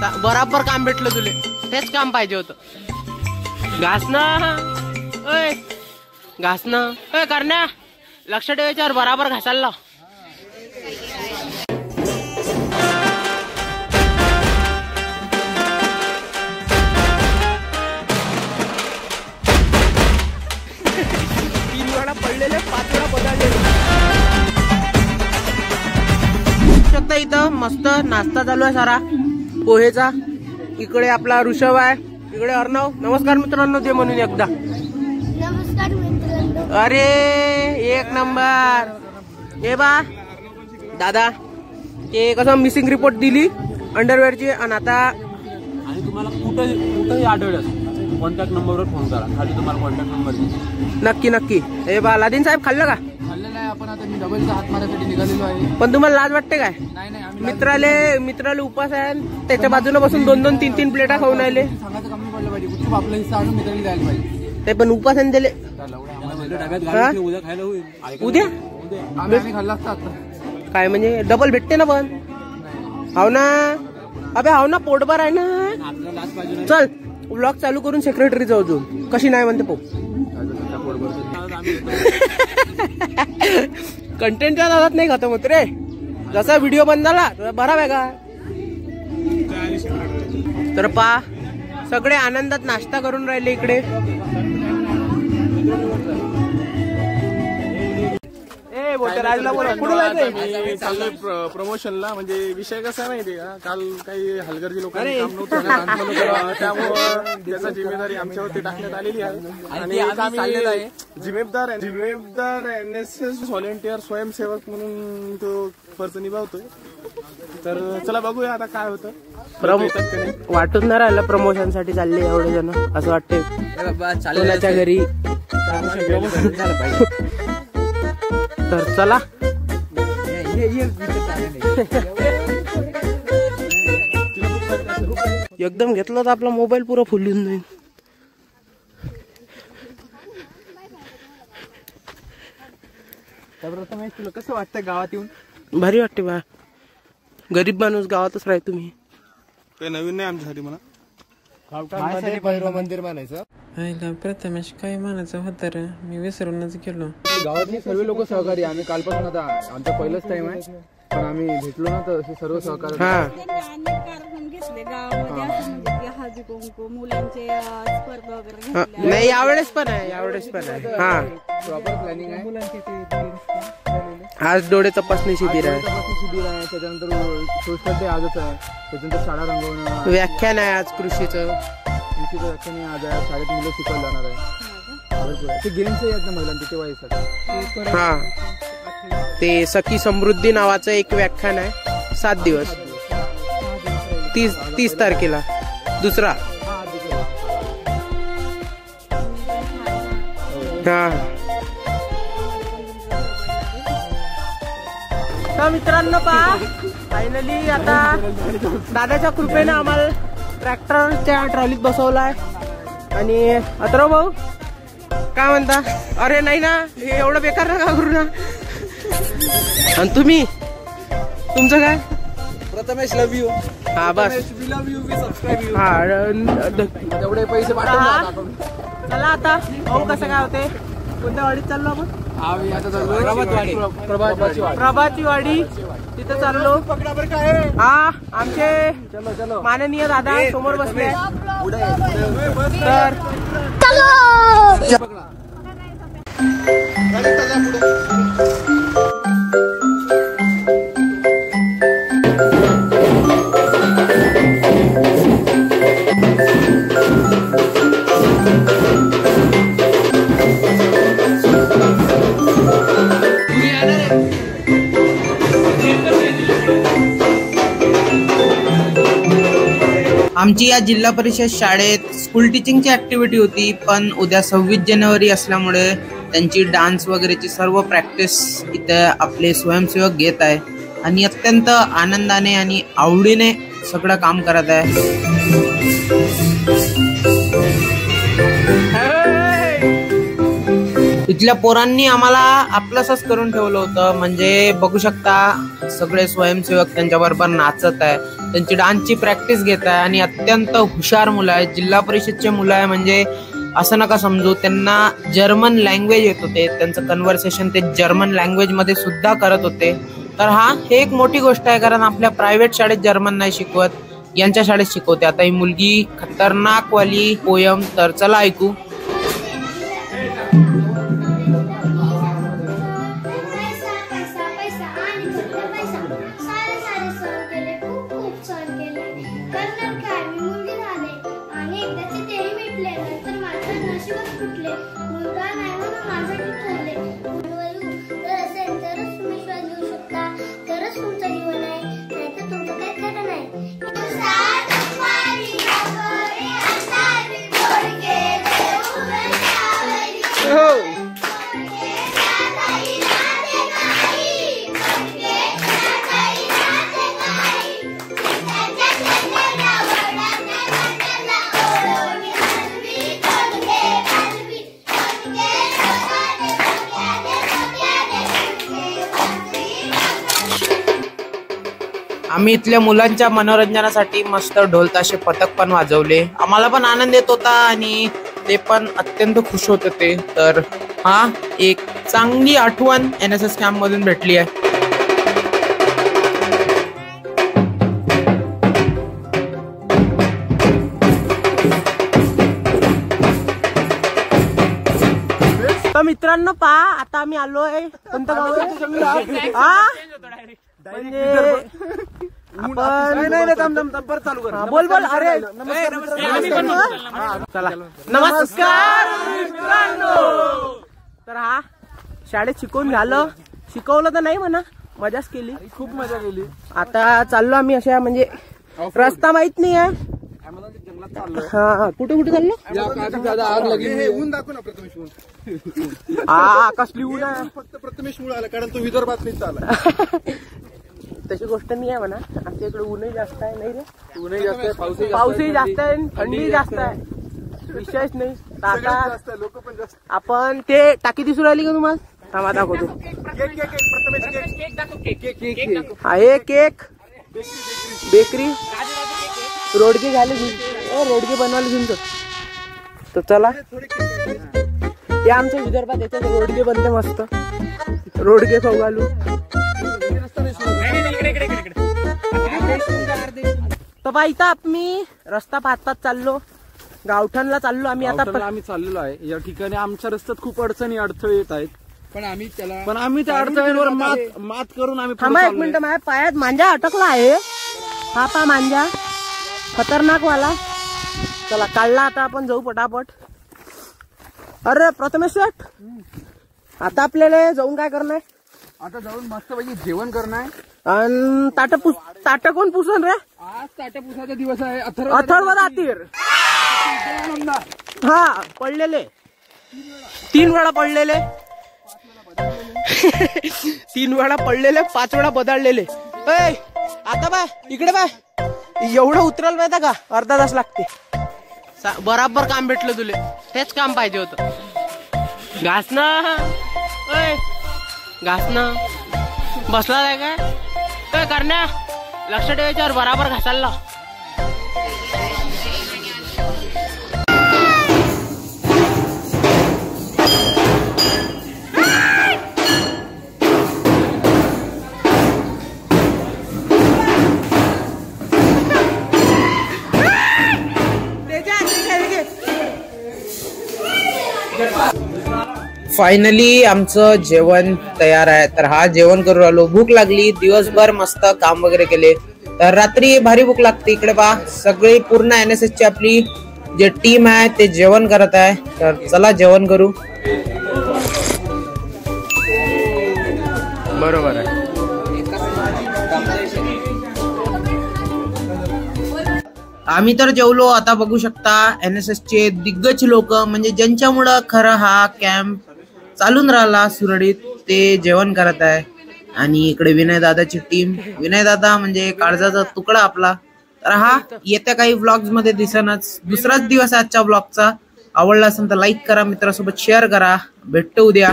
बराबर काम भेटलं तुले. तेच काम पाहिजे होतं. घास ना ओय, घास ना ओय. करण्या लक्ष ठेवायच्यावर बराबर घासायला लाव. पडलेले 5 वेळा बदललेले. शकता इथं मस्त नाश्ता चालू आहे सारा पोहेचा. इकडे आपला ऋषभ आहे, इकडे अर्णव. नमस्कार मित्रांनो दे म्हणून एकदा. नमस्कार मित्रांनो. अरे एक नंबर. हे बा दादा ते कसं मिसिंग रिपोर्ट दिली अंडरवेअरची. आणि आता आणि तुम्हाला कुठंही आढळलं कॉन्टॅक्ट नंबरवर फोन करा. खाली तुम्हाला कॉन्टॅक्ट नंबर देईल. नक्की नक्की. हे बा लादीन साहेब खाल्लं का? खाल्लेलं आहे आपण. आता मी डबलचा हात मारायसाठी निघालेलो आहे. पण तुम्हाला लाज वाटते काय? नाही मित्राले उपास आहे, त्याच्या बाजूला बसून 2-2, 3-3 प्लेटा खाऊन राहिले. सांगायचं कमी पडलं पाहिजे. कुठे आपला हिस्सा आणून मित्रांनी द्यायला पाहिजे. ते पण उपास आहे दिले. उद्या खायला होईल. उद्या आम्ही खाल्ला असता. काय म्हणजे डबल भेटते ना? पण हाव ना. अबे हाव ना, पोटभर आहे ना. चल ब्लॉग चालू करून सेक्रेटरी जाऊ जाऊ. कशी नाही म्हणते पाहू. कंटेंटच्या नादात नाही खतम होत रे. जसा व्हिडिओ बंद झाला बरा वेगा. तर पा सगळे आनंदात नाश्ता करून राहिले इकडे. चाललोय प्रमोशनला. म्हणजे विषय कसा आहे माहिती का, काल काही हलगर्जी लोकांनी काम नव्हतं त्यामुळे त्याचा जिम्मेदारी आमच्यावरती टाकण्यात आलेली आहे. आणि आम्ही जिम्मेदार NSS व्हॉलेंटियर स्वयंसेवक म्हणून तो फर्ज निभावतोय. तर चला बघूया आता काय होतं. वाटून नाही राहिलं प्रमोशन साठी चालले एवढे जण असं वाटते कोणाच्या घरी. तर चला एकदम घेतलं तर आपला मोबाईल पुरा फुलून जाईल. तुला कसं वाटतं गावात येऊन? भारी वाटते बा. गरीब माणूस गावातच राह. तुम्ही काही नवीन नाही आमच्यासाठी म्हणा. मंदिर म्हणायचं. प्रथमेश काय म्हणायचं होतं रे, मी विसरूनच गेलो. गावातली सर्व लोक सहकारी. आम्ही कालपासून आता आमचा पहिलाच टाइम आहे, पण आम्ही भेटलो ना तर सर्व सहकारी. नाही यावेळेस पण आहे. हा प्रॉपर प्लॅनिंग आहे. आज डोळे तपासणी शिबिर आहे. त्याच्यानंतर सोशल डे आजच आहे. त्याच्यानंतर शाळा रंगवणं व्याख्यान आहे आज कृषीचं. व्याख्यान आज आहे. शाळेत मुलं शिकवायला जाणार आहे. ते गेम्स आहेत ना महिलांचे तेव्हा येतात. हा ते सखी समृद्धी नावाचं एक व्याख्यान आहे. 7 दिवस. 30 तारखेला दुसरा. हा मित्रांनो पहा फायनली आता दादाच्या कृपेने आम्हाला ट्रॅक्टरच्या ट्रॉलीत बसवलाय. आणि अथर्व भाऊ काय म्हणता? अरे नाही ना, हे एवढं बेकार नका करू ना. आणि तुम्ही तुमचं काय? प्रथमेश लव यू. हा बस. हा एवढे पैसे पाठवून चला आता भाऊ कसं काय होते. कोणत्या वाडीत चाललो आपण? आम्ही आता चाललो प्रभाती वाडी. तिथे चाललो. हा आमचे माननीय दादा समोर बसले. तर आमची या जिल्हा परिषद शाळेत स्कूल टीचिंगची ऍक्टिव्हिटी होती. पण उद्या 26 जानेवारी असल्यामुळे त्यांची डान्स वगैरेची सर्व प्रॅक्टिस इथे आपले स्वयंसेवक घेत आहे. आणि अत्यंत आनंदाने आणि आवडीने सगळं काम करत आहे. इथल्या पोरांनी आम्हाला आपलंसच करून ठेवलं होतं. म्हणजे बघू शकता सगळे स्वयंसेवक त्यांच्याबरोबर नाचत आहे, त्यांची डान्सची प्रॅक्टिस घेत आहे आणि अत्यंत हुशार मुलं आहेत. जिल्हा परिषदचे मुलं आहे म्हणजे असं नका समजू, त्यांना जर्मन लँग्वेज येत होते, त्यांचं कन्व्हर्सेशन ते जर्मन लँग्वेज मध्ये सुद्धा करत होते. तर हे एक मोठी गोष्ट आहे, कारण आपल्या प्रायव्हेट शाळेत जर्मन नाही शिकवत, यांच्या शाळेत शिकवते. आता ही मुलगी खतरनाक वाली पोयम, तर चला ऐकू. आम्ही इथल्या मुलांच्या मनोरंजनासाठी मस्त ढोल ताशे पथक पण वाजवले. आम्हाला पण आनंद येत होता आणि ते पण अत्यंत खुश होत होते. तर एक चांगली आठवण NSS कॅम्प मधून भेटली आहे. तर मित्रांनो पहा, आता आम्ही आलोय कोणतं गाव आहे? बोल बोल. अरे चला, नमस्कार मित्रांनो. तर शाळेत शिकवून झालं, शिकवलं तर नाही म्हणा, मजाच केली, खूप मजा केली. आता चाललो आम्ही अशा, म्हणजे रस्ता माहित नाही आहे. कुठे कुठे चाललो? आग लागली. ऊन दाखव ना प्रथमेश, ऊन. कसली ऊन आहे? फक्त प्रथमेश मुळे आला, कारण तो विदर्भात नाही चालला. तशी गोष्ट नाही आहे म्हणा, आमच्या इकडे ऊनही जास्त आहे. नाही रे, ऊनही जास्त आहे, पाऊसही जास्त आहे, थंडी जास्त आहे, विषयच नाही. आता लोक पण जास्त. आपण ते टाकी दिसून राहिली का तुम्हाला? थांबा दाखवतो. हे केक बेकरी रोडगे झाले, रोडगे बनवायला घेऊन. तर चला, ते आमच्या विदर्भात येतात, रोडगे बनते मस्त, रोडगे खाऊ घालू. तर बाई, इथं आम्ही रस्ता पाहतात चाललो, गावठणला चाललो आम्ही. आता आम्ही चाललेलो आहे. या ठिकाणी आमच्या रस्त्यात खूप अडचणी अडथळे येत आहेत, पण आम्ही त्या अडचणींवर मात करून आम्ही. थांबा एक मिनिट, माझ्या पायात मांजा अटकला आहे. हा पा मांजा खतरनाक वाला. चला काढला, आता आपण जाऊ पटापट. अरे प्रथमेश, आता आपल्याला जाऊन काय करणार? आता जाऊन मस्त पैकी जेवण करणार. आणि ताट कोण पुसन रे? आज ताट पुसाचा दिवस आहे. अथर्व दातीर. पडलेले 3 वेळा पडलेले, 3 वेळा पडलेले, 5 वेळा बदललेले. आता बाय इकडे बाय, एवढं उतरल माहिती का? अर्धा तास लागते. बराबर काम भेटलं तुले, तेच काम पाहिजे होतं. घासणं घासणं बसला आहे काय करण्या? लक्ष ठेवायच्यावर बराबर घासायला. फायनली आमचं जेवण तयार आहे. तर जेवण करू आलो, भूक लागली, दिवसभर मस्त काम वगैरे केले, तर रात्री भारी भूक लागते. इकडे पहा, सगळी पूर्ण NSS ची आपली जे टीम आहे ते जेवण करत आहे. तर चला जेवण करू. बरोबर आहे. आम्ही तर जेवलो. आता बघू शकता NSS चे दिग्गज लोक, म्हणजे ज्यांच्यामुळं खरं हा कॅम्प चालून राहिला सुरळीत, ते जेवण करत आहे. आणि इकडे विनय दादाची टीम. विनय दादा म्हणजे काळजाचा तुकडा आपला. तर येत्या काही व्लॉग्स मध्ये दिसणारच. दुसराच दिवस आजच्या व्लॉगचा. आवडला असेल तर लाईक करा, मित्रांसोबत शेअर करा. भेटतो उद्या.